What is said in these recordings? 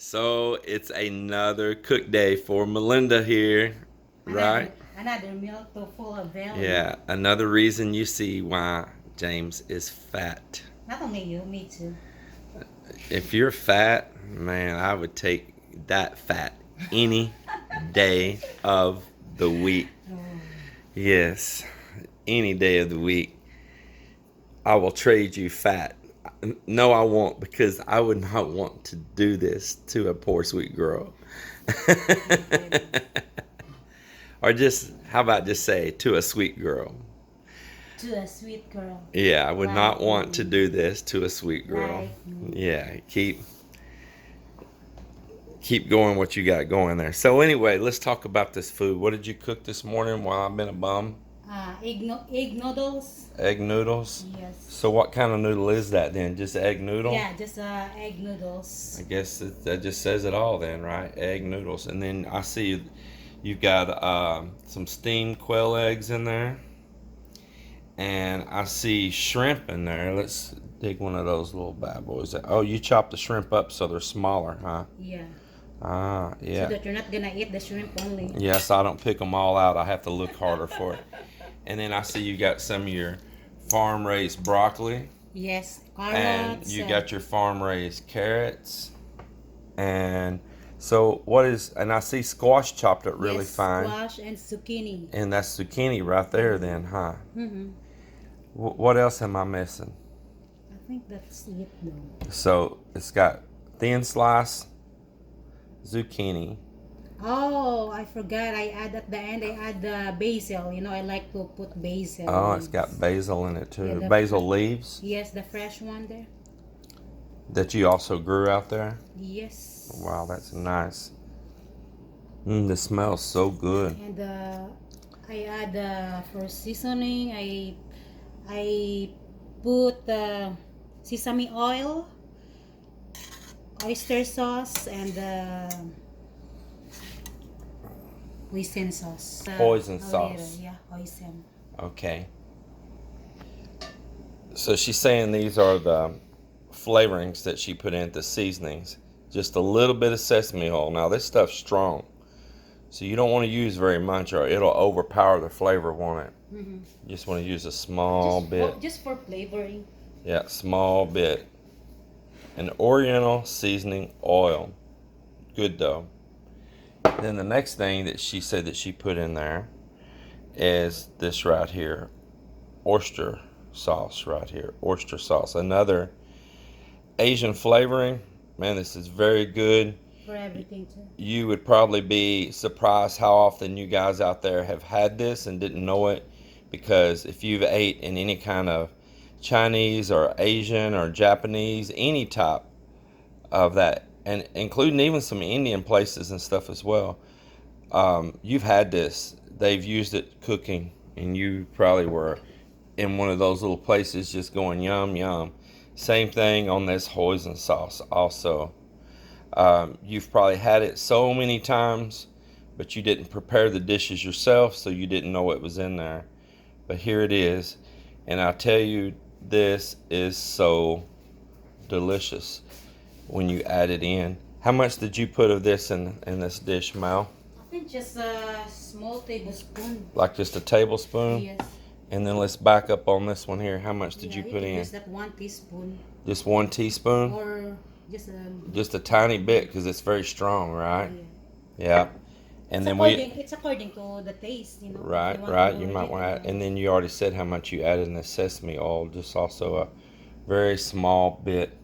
So it's another cook day for Melinda here, right? Another meal to full of value. Yeah, another reason you see why James is fat. Not only you, me too. If you're fat, man, I would take that fat any day of the week. Oh. Yes, any day of the week. I will trade you fat. No, I won't, because I would not want to do this to a poor sweet girl. Or just, how about just say, to a sweet girl? To a sweet girl. Yeah, I would not want me. to do this to a sweet girl. Like me. Yeah, keep going what you got going there. So anyway, let's talk about this food. What did you cook this morning while I've been a bum? Egg noodles. Egg noodles? Yes. So what kind of noodle is that then? Just egg noodle? Yeah, just egg noodles. I guess that just says it all then, right? Egg noodles. And then I see you've got some steamed quail eggs in there. And I see shrimp in there. Let's dig one of those little bad boys. Oh, you chop the shrimp up so they're smaller, huh? Yeah. Ah, yeah. So that you're not gonna eat the shrimp only. Yes, I don't pick them all out. I have to look harder for it. And then I see you got some of your farm-raised broccoli. Yes, And carrots. you got your farm-raised carrots. And so what is, and I see squash chopped up really yes, fine. Squash and zucchini. And that's zucchini right there then, huh? Mm-hmm. What else am I missing? I think that's it though. So it's got thin slice zucchini. Oh, I forgot. I add at the end. I add the basil. You know, I like to put basil. Oh, it's got basil in it too. Yeah, Basil leaves Yes, the fresh one there. that you also grew out there. Yes. Wow, that's nice. This smells so good. And I add for seasoning. I put sesame oil, oyster sauce, and hoisin sauce. Hoisin A sauce. little, yeah, hoisin. Okay. So she's saying these are the flavorings that she put in, the seasonings. Just a little bit of sesame oil. Now this stuff's strong, so you don't want to use very much or it'll overpower the flavor, won't it? Mm-hmm. You just want to use a small bit. Just for flavoring. Yeah, small bit. An oriental seasoning oil. Good though. Then the next thing that she said that she put in there is this right here. Oyster sauce right here. Oyster sauce. Another Asian flavoring. Man, this is very good. For everything too. You would probably be surprised how often you guys out there have had this and didn't know it, because if you've ate in any kind of Chinese or Asian or Japanese, any type of that, and including even some Indian places and stuff as well, you've had this. They've used it cooking, and you probably were in one of those little places just going yum yum. Same thing on this hoisin sauce also. You've probably had it so many times, but you didn't prepare the dishes yourself, so you didn't know what was in there. But here it is, and I tell you, this is so delicious when you add it in. How much did you put of this in this dish, Mal? I think just a small tablespoon. Like just a tablespoon? Yes. And then let's back up on this one here. How much did you put in? Just that 1 teaspoon. Just 1 teaspoon? Or just a tiny bit, because it's very strong, right? Yeah. And then it's according to the taste, you know. Right. You might want to add, and then you already said how much you added in the sesame oil, just also a very small bit.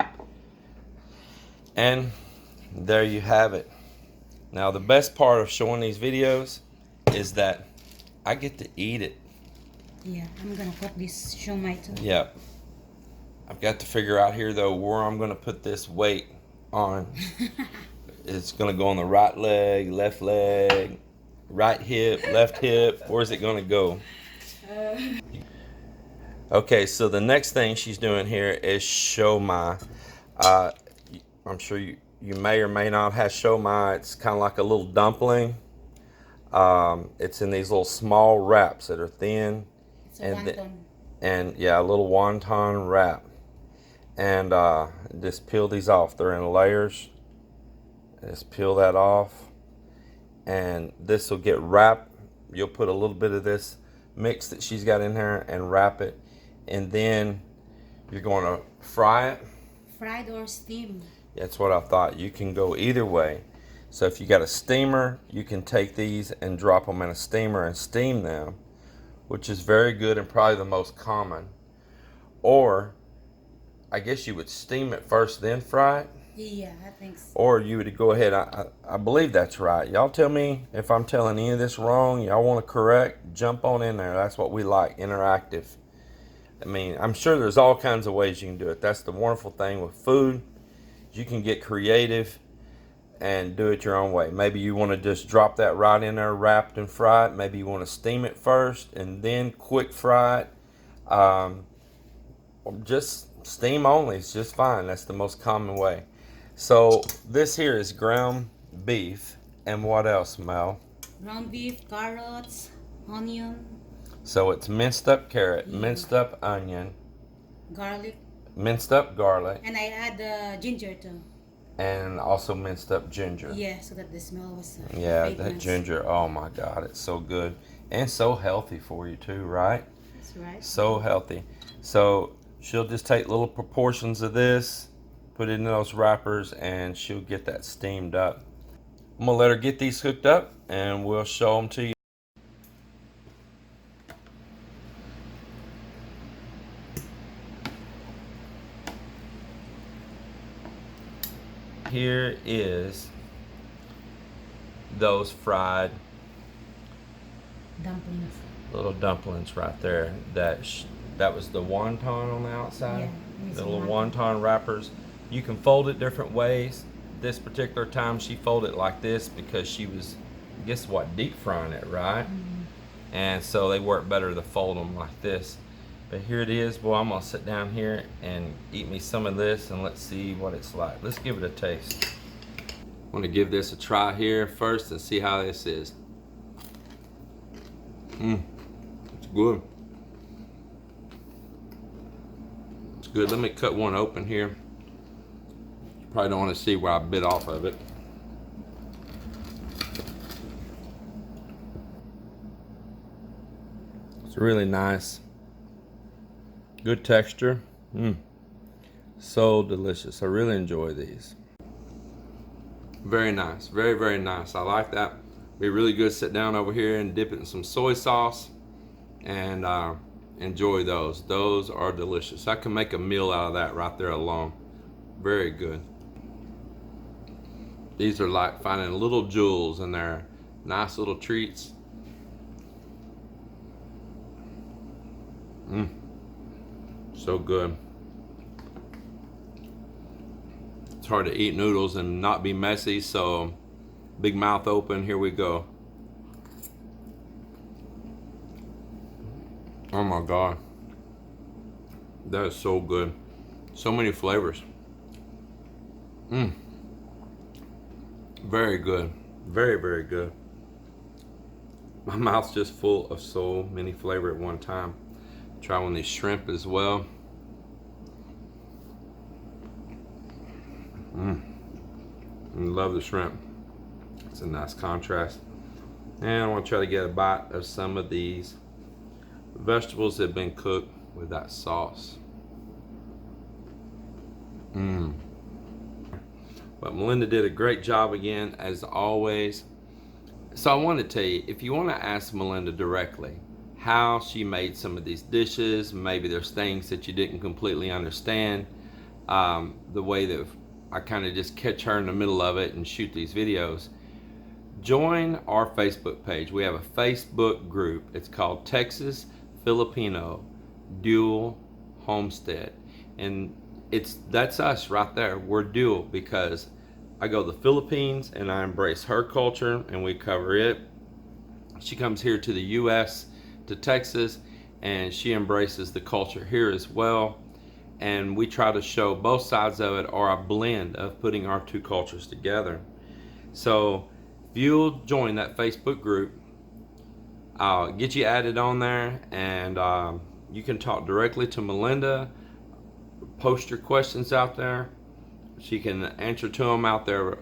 And there you have it. Now the best part of showing these videos is that I get to eat it. Yeah, I'm gonna put this shumai too. Yeah. I've got to figure out here though where I'm gonna put this weight on. It's gonna go on the right leg, left leg, right hip, left hip. Where's it gonna go? Okay, so the next thing she's doing here is shumai. I'm sure you may or may not have shumai. It's kind of like a little dumpling. It's in these little small wraps that are thin. It's a wonton. And yeah, a little wonton wrap. And just peel these off. They're in layers. Just peel that off, and this will get wrapped. You'll put a little bit of this mix that she's got in there and wrap it, and then you're going to fry it. Fried or steamed? That's what I thought. You can go either way. So if you got a steamer, you can take these and drop them in a steamer and steam them, which is very good and probably the most common. Or I guess you would steam it first, then fry it. Yeah, I think so. Or you would go ahead. I believe that's right. Y'all tell me if I'm telling any of this wrong. Y'all want to correct, jump on in there. That's what we like, interactive. I mean, I'm sure there's all kinds of ways you can do it. That's the wonderful thing with food. You can get creative and do it your own way. Maybe you want to just drop that right in there, wrapped and fry it. Maybe you want to steam it first and then quick fry it. Just steam only. It's just fine. That's the most common way. So this here is ground beef, and what else, Mel? Ground beef, carrots, onion, So it's minced up carrot, minced up onion, garlic, minced up garlic, and I add ginger too. and also minced up ginger. Yeah, so that the smell was Yeah, that fragrance. ginger. Oh my God, it's so good and so healthy for you too, right? That's right. So healthy. So she'll just take little proportions of this, put it in those wrappers, and she'll get that steamed up. I'm gonna let her get these hooked up, and we'll show them to you. Here is those fried Dumplings. little dumplings right there. That was the wonton on the outside. Yeah, The little wonton wrappers. You can fold it different ways. This particular time she folded it like this because she was, guess what, deep frying it, right? And so they work better to fold them like this. But here it is. Boy, I'm gonna sit down here and eat me some of this, and let's see what it's like. Let's give it a taste. I'm gonna give this a try here first and see how this is. It's good. It's good. Let me cut one open here. You probably don't want to see where I bit off of it. It's really nice. Good texture. So delicious. I really enjoy these. Very nice. Very, very nice. I like that. Be really good sit down over here and dip it in some soy sauce and enjoy those. Those are delicious. I can make a meal out of that right there alone. Very good. These are like finding little jewels in there. Nice little treats. So good. It's hard to eat noodles and not be messy, so big mouth open, here we go. Oh my God. That is so good. So many flavors. Very good. Very, very good. My mouth's just full of so many flavor at one time. Try one of these shrimp as well. Love the shrimp. It's a nice contrast. And I want to try to get a bite of some of these vegetables that have been cooked with that sauce. But Melinda did a great job again, as always. So I want to tell you, if you want to ask Melinda directly how she made some of these dishes, maybe there's things that you didn't completely understand, the way that I kind of just catch her in the middle of it and shoot these videos, join our Facebook page. We have a Facebook group. It's called Texas Filipino Dual Homestead, and that's us right there. We're dual because I go to the Philippines and I embrace her culture and we cover it. She comes here to the US, to Texas, and she embraces the culture here as well. And we try to show both sides of it, or a blend of putting our two cultures together. So if you'll join that Facebook group, I'll get you added on there, and you can talk directly to Melinda, post your questions out there. She can answer to them out there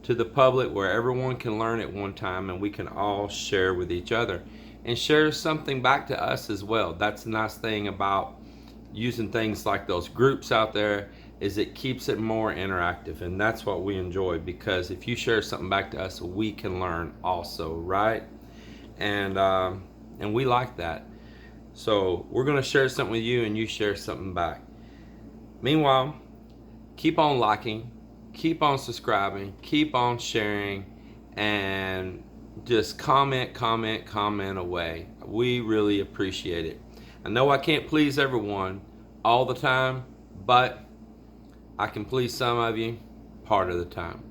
to the public where everyone can learn at one time and we can all share with each other and share something back to us as well. That's the nice thing about using things like those groups out there, is it keeps it more interactive, and that's what we enjoy, because if you share something back to us, we can learn also, right? And we like that. So we're going to share something with you and you share something back. Meanwhile, keep on liking, keep on subscribing, keep on sharing, and just comment away. We really appreciate it. I know I can't please everyone all the time, but I can please some of you part of the time.